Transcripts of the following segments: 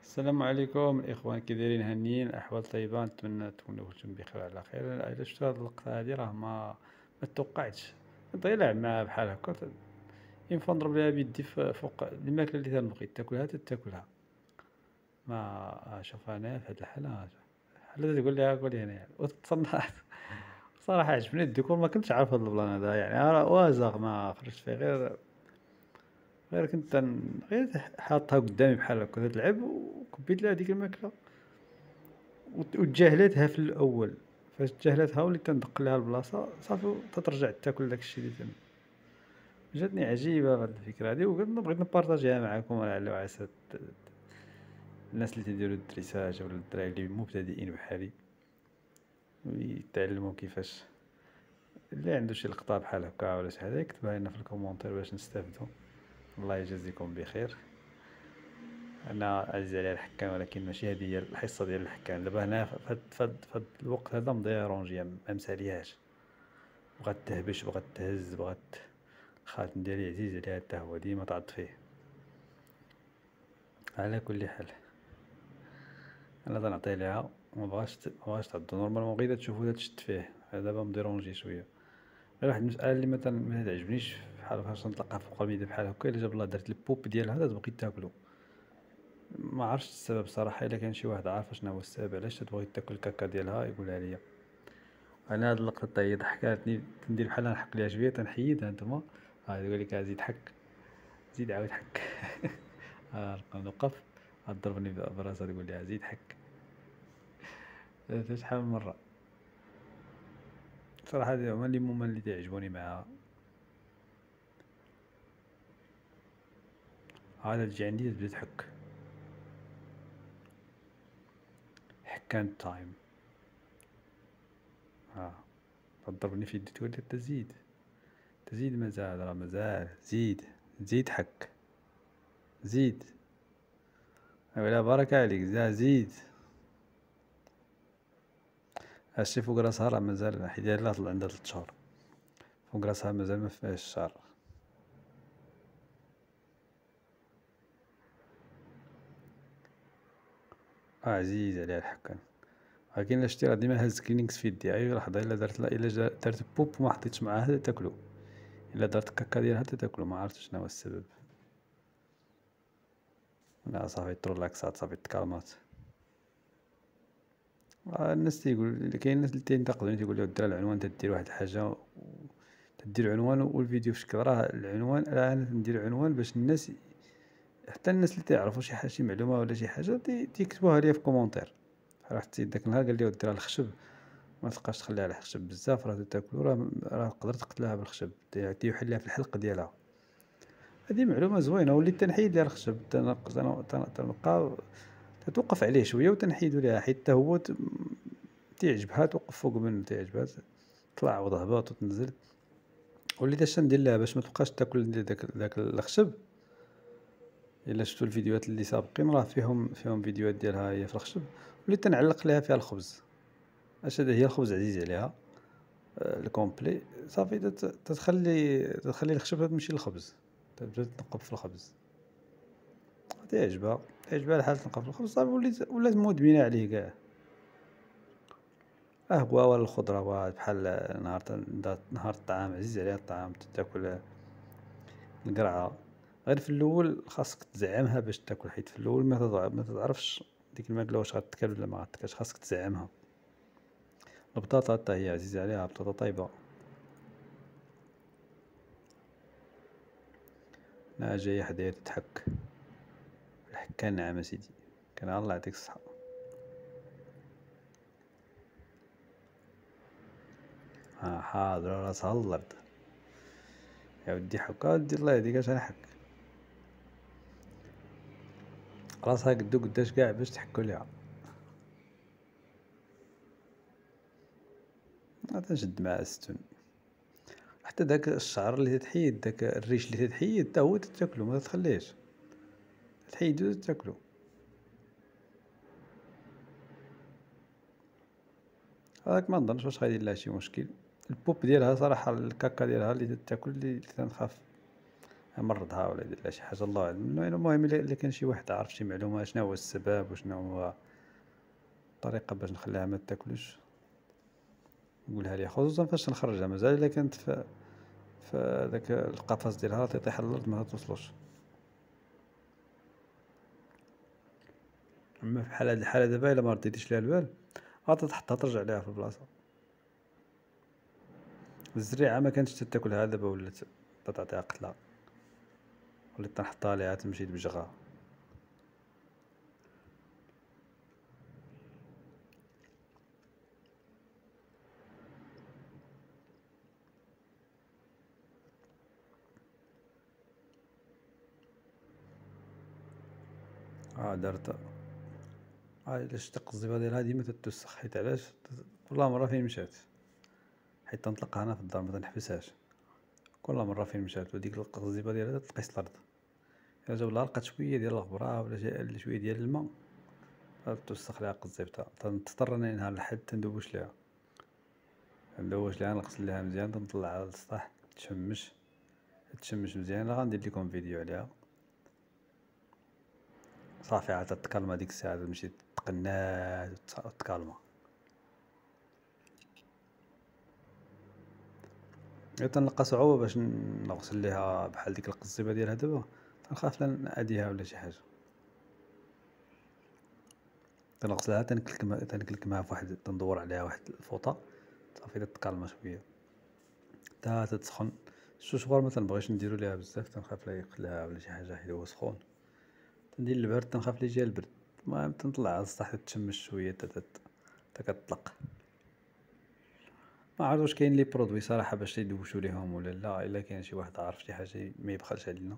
السلام عليكم الإخوان، كي دايرين؟ هانيين؟ الأحوال طيبة؟ نتمنى تكونوا كلكم بخير على خير. إلا شفتو هاد اللقطة هادي راه ما توقعتش. كنت غير لاعب معاها بحال هكا، ينفع نضرب ليها بيدي فوق الماكلة اللي تنبغي تاكلها تاكلها. ما شوف أنا في هاد الحالة، حالة تقول لها كولي هنايا وتتصنع. صراحة عجبني الديكور، ما كنتش عارف هاد البلان هذا، يعني أنا وازغ ما خرجت فيه، غير كنت غير حاطها قدامي بحال هكا تلعب، وكبيت لها هذيك الماكلة وتجاهلاتها في الاول. فاش تجاهلاتها وليت تندق لها البلاصه صافي تترجع تاكل داكشي اللي جاتني عجيبه هاد الفكره هادي، وقلت بغيت نبارطاجيها معكم لعل وعسى الناس اللي تيديروا الدريساج ولا الدراري اللي مبتدئين بحالي ويتعلموا كيفاش. اللي عنده شي لقطه بحال هكا ولا شي حاجه يكتبها لنا في الكومونتير باش نستافدوا. الله يجازيكم بخير. انا عزيز علي الحكام، ولكن ماشي هذه هي الحصه ديال الحكام دابا هنا في هاد الوقت هذا مضيع رونجيا ما مساليهاش، بغات تهبش، بغات تهز، بغات. الخاتم ديالي عزيز عليها حتى هو ديما تعض فيه. على كل حال انا تنعطيه ليها، ما بغاش تعضو نورمالمون، غير تشوفو تشد فيه. دابا مديرونجي شويه. غير واحد المسألة اللي ما تعجبنيش، بحال فاش نطلقها فوق الميدان بحال هكا، الا جاب الله درت البوب ديالها تبغي تاكلو. ما عرفتش السبب صراحه، الا كان شي واحد عارف شنو هو السبب علاش تبغي تاكل الكاكا ديالها يقولها ليا. انا هاد اللقطه حتى هي ضحكاتني، تندير بحال نحك ليها شويه تنحيدها نتوما. يقول لك زيد حك، زيد عاود حك. نبقى نوقف، ضربني براسها تقول لي زيد حك. شحال من مره صراحه، هما اللي تعجبوني معاها. عاد تجي عندي تبدا تحك. حكان تايم. ها تضربني في يدي تقول لي تزيد، تزيد، مازال راه مازال، زيد، زيد حك، زيد. ولا بركة عليك، زيد. هادشي فوق راسها راه مازال، حيت يلاه طلع عندها 3 شهور، فوق راسها مازال ما فيهاش الشعر. عزيز عليها الحكام. ولكن الا شتي راه ديما هاز كلينكس في يدي، اي لحظة الا درت بوب وما حطيتش معاها تاكلو، الا درت كاكا ديالها تاكلو، ما عرفتش شنو هو السبب. لا صافي ترولاكسات، صافي تكالمات. الناس تيقول، كاين الناس اللي تينتقدوني تيقول لي دير العنوان، تدير واحد الحاجه تدير عنوان والفيديو في شكل. راه العنوان، راه انا ندير عنوان باش الناس، حتى الناس اللي تعرفوا شي حاجه، شي معلومه ولا شي حاجه تيكتبوها ليا في كومونتير. راه حتى داك النهار قال لي ديرها الخشب، ما تبقاش تخليها على الخشب بزاف، راه تاكلو، راه تقدر تقتلها بالخشب، تيحل لها في الحلق ديالها. هذه معلومه زوينه، وليت تنحيد ليها الخشب، تنبقى تتوقف عليه شويه وتنحيدو ليها، حيت حتى هو تيعجبها توقف فوق منه، تيعجبها تطلع وتهبط وتنزل. وليت اش ندير لها باش ما تبقاش تاكل داك الخشب. الا شفتوا الفيديوهات اللي سابقين راه فيهم فيديوهات ديالها هي في الخشب. وليت تنعلق لها فيها الخبز، اش هذا هي الخبز عزيز عليها، الكومبلي صافي. تتخلي الخشب تمشي للخبز، تبدا تنقب في الخبز. تعجبها الحال تنقب في الخبز، صافي ولات مدمنه عليه كاع. هو ولا الخضروات بحال نهار الطعام عزيز عليها الطعام، تاكل القرعه. غير في الاول خاصك تزعمها باش تاكل، حيت في الاول ما تعرفش ديك الماكله واش غتكال ولا ما غتكالش، خاصك تزعمها. البطاطا حتى هي عزيزه عليها، بطاطا طيبه. جايه حدايا تتحك. الحكان نعم سيدي، كان الله يعطيك الصحه. حاضر، راسها الارض. يا ودي حكا، ودي الله يهديك اش نحك. راسها قدو قداش كاع باش تحكو ليها. تنشد مع الستون. حتى داك الشعر اللي تتحيد، داك الريش اللي تتحيد حتى هو تاكلو، ما تخليهش، تحيدو تاكلو. هذاك ما نظنش واش غيدير لها شي مشكل. البوب ديالها صراحه، الكاكا ديالها اللي تاكل اللي تنخاف يمرضها ولا يدير لها شي حاجة الله أعلم. المهم إلا كان شي واحد عارف شي معلومة شناهو هو السبب وشنو هو الطريقة باش نخليها ما تاكلش نقولها ليا، خصوصا فاش تنخرجها، مازال إلا كانت في داك القفص ديالها تيطيح على الأرض متوصلوش. أما في بحال هاد الحالة دابا إلا مرديتيش ليها البال غتحطها ترجع ليها في البلاصة. الزريعة مكانتش تتاكلها دابا ولات تعطيها قتلة، وليت تنحطها ليها تمشي تبجغها. درت إلا شتي القزيبة ديالها ديما تتوسخ، حيت علاش كل مرة فين مشات، حيت تنطلقها هنا في الدار متنحبسهاش، كل مرة فين مشات وديك القزيبة ديالها تتقيس الأرض. إلا جاب لها لقات شوية ديال الغبرة ولا شوية ديال الماء توسخ ليها قزيبتها، تنضطر أنني نهار الحد تندوش ليها، نغسل ليها مزيان، تنطلعها للسطح تشمش مزيان. غندير لكم فيديو عليها. صافي عاد تتكلم هاديك الساعة تمشي تقنات وتكالما. تنلقى صعوبة باش نغسل ليها بحال ديك القزيبة ديالها دابا، تنخاف لا نأذيها ولا شي حاجة، تنغسلها تنكلكمها فواحد، تندور عليها واحد الفوطة صافي تتكالما شوية تا تتسخن. الشوشبار متنبغيش نديرو ليها بزاف، تنخاف لا يقلها ولا شي حاجة حيت هو سخون. تندير البرد، تنخاف لا يجيها البرد. المهم تنطلعها للسطح تتشمش شوية تا كتطلق. ما عرفت واش كاين لي برودوي صراحة باش يدوشو ليهم ولا لا، الا كاين شي واحد عارف شي حاجة ما يبخلش علينا.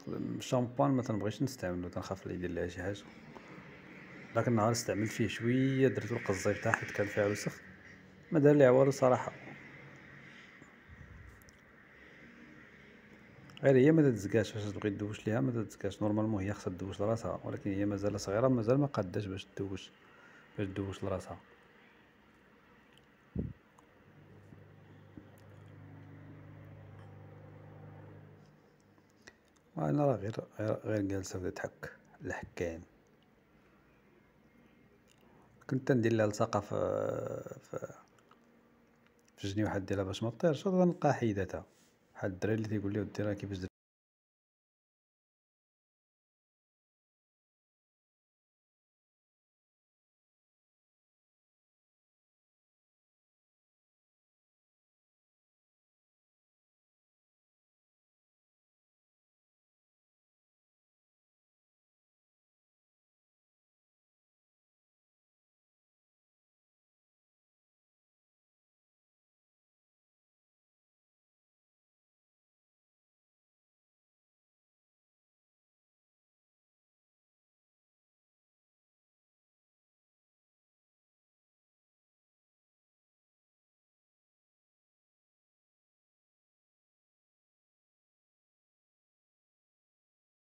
الشامبان ما تنبغيش نستعملو، تنخاف لا يدير ليها شي حاجة. داك النهار استعملت فيه شوية درتو القزيبتها حيت كان فيها وسخ، ما دار ليها والو صراحة، غير هي ما تتزكاش فاش تبغي دوش ليها، ما تتزكاش نورمالمون، هي خاصها دوش لراسها، ولكن هي مازال صغيرة، مازال ما قاداش باش دوش لراسها. انا راه غير جالسة بدا تحك الحكاين. كنت تندير لها لصقة في الجنيوحات ديالها باش ما طيرش، تنلقاها حيداتها، بحال الدراري اللي تيقول لي ودي راه كيفاش